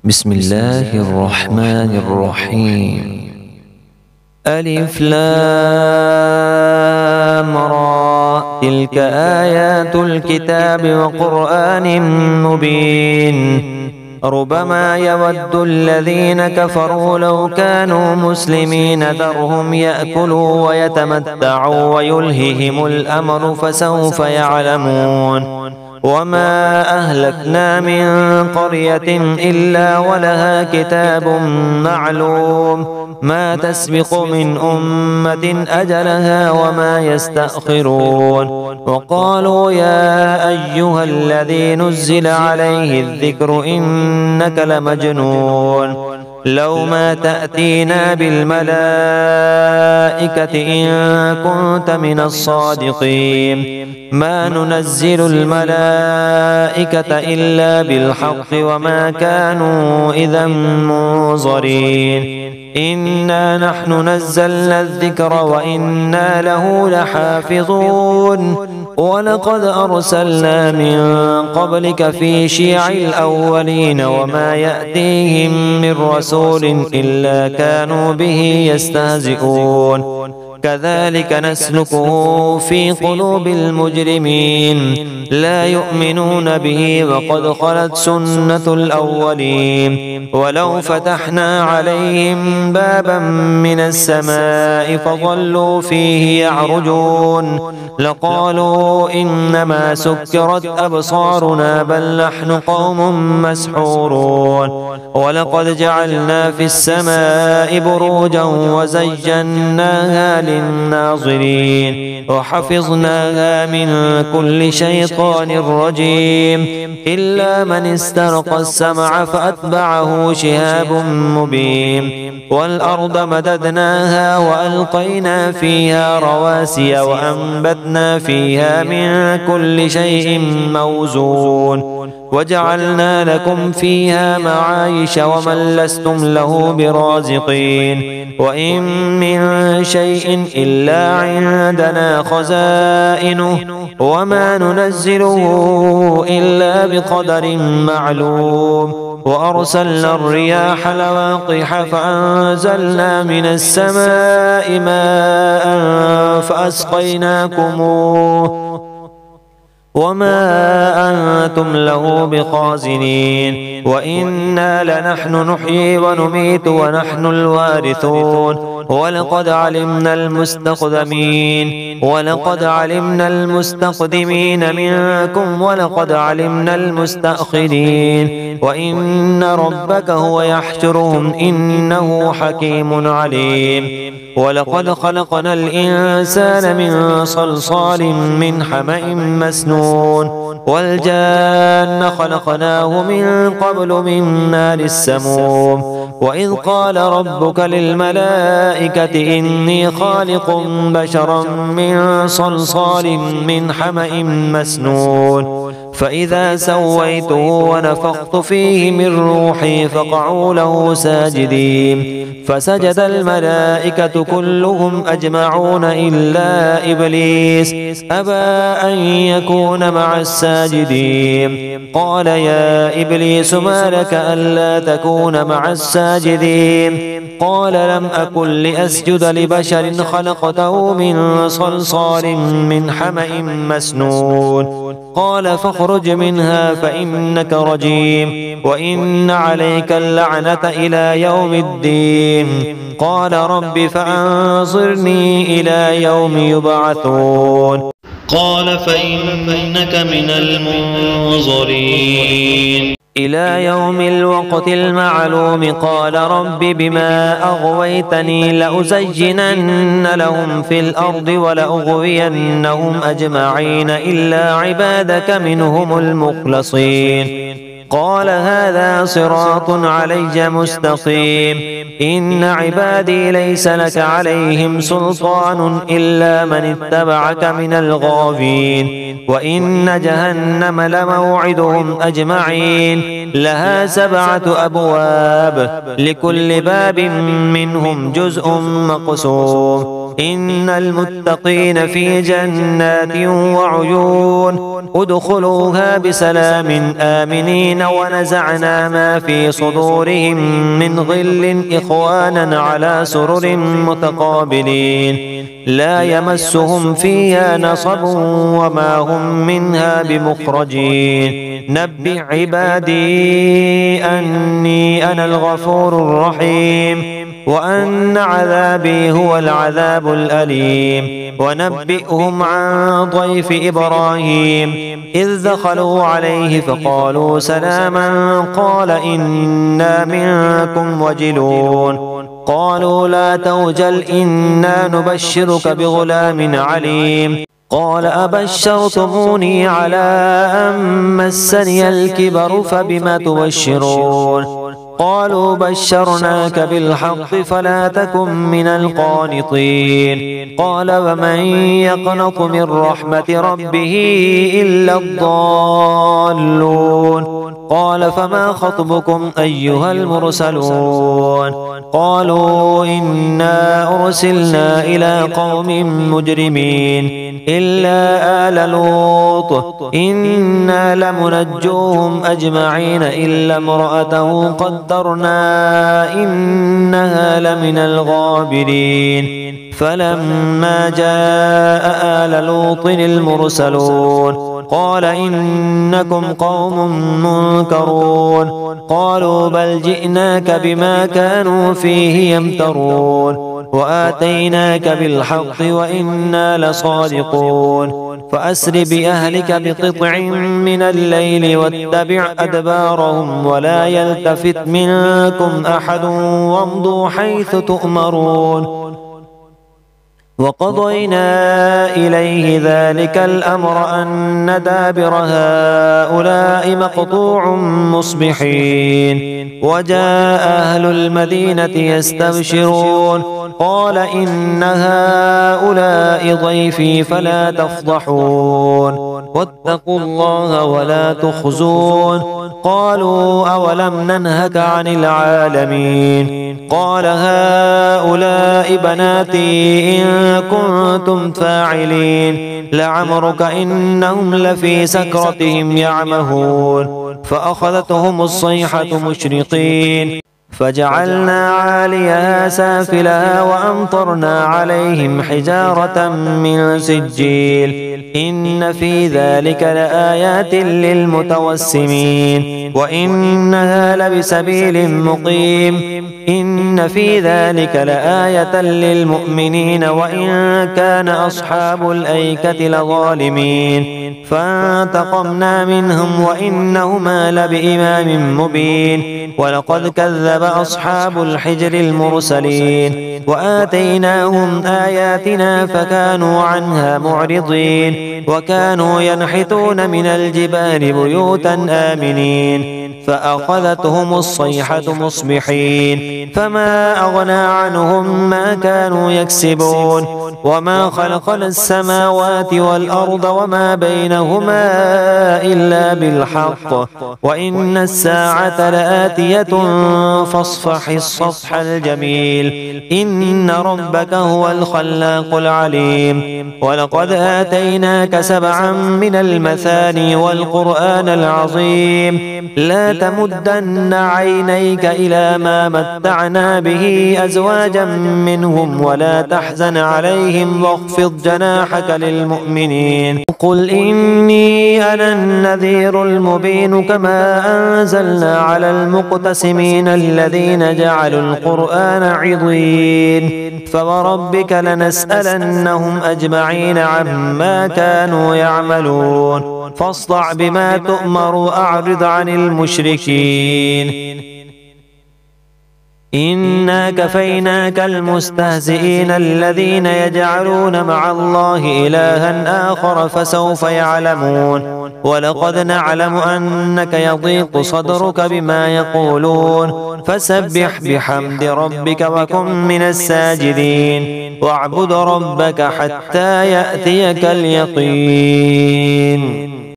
بسم الله الرحمن الرحيم. ألف لام را، تلك آيات الكتاب وقرآن مبين. ربما يود الذين كفروا لو كانوا مسلمين ذرهم يأكلوا ويتمتعوا ويلههم الأمر فسوف يعلمون. وما أهلكنا من قرية إلا ولها كتاب معلوم، ما تسبق من أمة أجلها وما يستأخرون. وقالوا يا أيها الذي نزل عليه الذكر إنك لمجنون، لو ما تأتينا بالملائكة إن كنت من الصادقين. ما ننزل الملائكة إلا بالحق وما كانوا إذا منظرين. إنا نحن نزلنا الذكر وإنا له لحافظون. ولقد أرسلنا من قبلك في شيع الأولين وما يأتيهم من رسول إلا كانوا به يستهزئون. كذلك نسلكه في قلوب المجرمين، لا يؤمنون به وقد خلت سنة الأولين. ولو فتحنا عليهم بابا من السماء فظلوا فيه يعرجون لقالوا إنما سكرت أبصارنا بل نحن قوم مسحورون. ولقد جعلنا في السماء بروجا وزيناها للناظرين وحفظناها من كل شيطان رجيم إلا من استرق السمع فأتبعه شهاب مبين. والأرض مددناها وألقينا فيها رواسي وأنبتنا فيها من كل شيء موزون وجعلنا لكم فيها معايش ومن لستم له برازقين. وإن من شيء إلا عندنا خزائنه وما ننزله إلا بقدر معلوم. وأرسلنا الرياح لواقح فأنزلنا من السماء ماء فأسقيناكموه وما أنتم له بخازنين. وإنا لنحن نحيي ونميت ونحن الوارثون. ولقد علمنا المستقدمين منكم ولقد علمنا المستأخرين. وإن ربك هو يحشرهم إنه حكيم عليم. ولقد خلقنا الإنسان من صلصال من حمأ مسنون والجان خلقناه من قبل من نار السموم. وإذ قال ربك للملائكة إني خالق بشرا من صلصال من حمأ مسنون فإذا سويته ونفخت فيه من روحي فقعوا له ساجدين. فسجد الملائكة كلهم أجمعون إلا إبليس أبى أن يكون مع الساجدين. قال يا إبليس ما لك ألا تكون مع الساجدين؟ قال لم أكن لأسجد لبشر خلقته من صلصال من حمأ مسنون. قال فاخرج منها فإنك رجيم وإن عليك اللعنة إلى يوم الدين. قال رب فأنظرني إلى يوم يبعثون. قال فإنك من المنظرين إلى يوم الوقت المعلوم. قال رب بما أغويتني لأزينن لهم في الأرض ولأغوينهم أجمعين إلا عبادك منهم المخلصين. قال هذا صراط علي مستقيم. إن عبادي ليس لك عليهم سلطان إلا من اتبعك من الغاوين. وإن جهنم لموعدهم أجمعين لها 7 أبواب لكل باب منهم جزء مقسوم. إن المتقين في جنات وعيون ادخلوها بسلام آمنين ونزعنا ما في صدورهم من غل إخوانا على سرر متقابلين لا يمسهم فيها نصب وما هم منها بمخرجين نبئ عبادي أني أنا الغفور الرحيم وأن عذابي هو العذاب الأليم ونبئهم عن ضيف إبراهيم إذ دخلوا عليه فقالوا سلاما قال إنا منكم وجلون قالوا لا توجل إنا نبشرك بغلام عليم قال أبشرتموني على أن مسني الكبر فبم تبشرون قالوا بشرناك بالحق فلا تكن من القانطين قال ومن يقنط من رحمة ربه إلا الضالون قال فما خطبكم أيها المرسلون قالوا إنا أرسلنا إلى قوم مجرمين إلا آل لوط إنا لمنجوهم أجمعين إلا امرأته قدرنا إنها لمن الغابرين فلما جاء آل لوط المرسلون قال إنكم قوم منكرون قالوا بل جئناك بما كانوا فيه يمترون وآتيناك بالحق وإنا لصادقون فأسر بأهلك بقطع من الليل واتبع أدبارهم ولا يلتفت منكم أحد وامضوا حيث تؤمرون وقضينا إليه ذلك الأمر أن دابر هؤلاء مقطوع مصبحين وجاء أهل المدينة يستبشرون قال إن هؤلاء ضيفي فلا تفضحون واتقوا الله ولا تخزون قالوا أولم ننهك عن العالمين قال هؤلاء بناتي إن كنتم فاعلين لعمرك إنهم لفي سكرتهم يعمهون فأخذتهم الصيحة مشرقين فجعلنا عاليها سافلها وأمطرنا عليهم حجارة من سجيل إن في ذلك لآيات للمتوسمين وإنها لبسبيل مقيم إن في ذلك لآية للمؤمنين وإن كان أصحاب الأيكة لظالمين فانتقمنا منهم وإنهما لبإمام مبين ولقد كذب أصحاب الحجر المرسلين وآتيناهم آياتنا فكانوا عنها معرضين وكانوا ينحتون من الجبال بيوتا آمنين فأخذتهم الصيحة مصبحين فما أغنى عنهم ما كانوا يكسبون وما خلقنا السماوات والأرض وما بينهما إلا بالحق وإن الساعة لآتية فاصفح الصفح الجميل إن ربك هو الخلاق العليم ولقد آتيناك سبعا من المثاني والقرآن العظيم لا تمدن عينيك إلى ما متعنا به أزواجا منهم ولا تحزن عليهم واخفض جناحك للمؤمنين قل إني أنا النذير المبين كما أنزلنا على المقتسمين الذين جعلوا القرآن عضين فوربك لنسألنهم أجمعين عما كانوا يعملون فاصدع بما تؤمر وأعرض عن المشركين إنا كفيناك المستهزئين الذين يجعلون مع الله إلها آخر فسوف يعلمون ولقد نعلم أنك يضيق صدرك بما يقولون فسبح بحمد ربك وكن من الساجدين واعبد ربك حتى يأتيك اليقين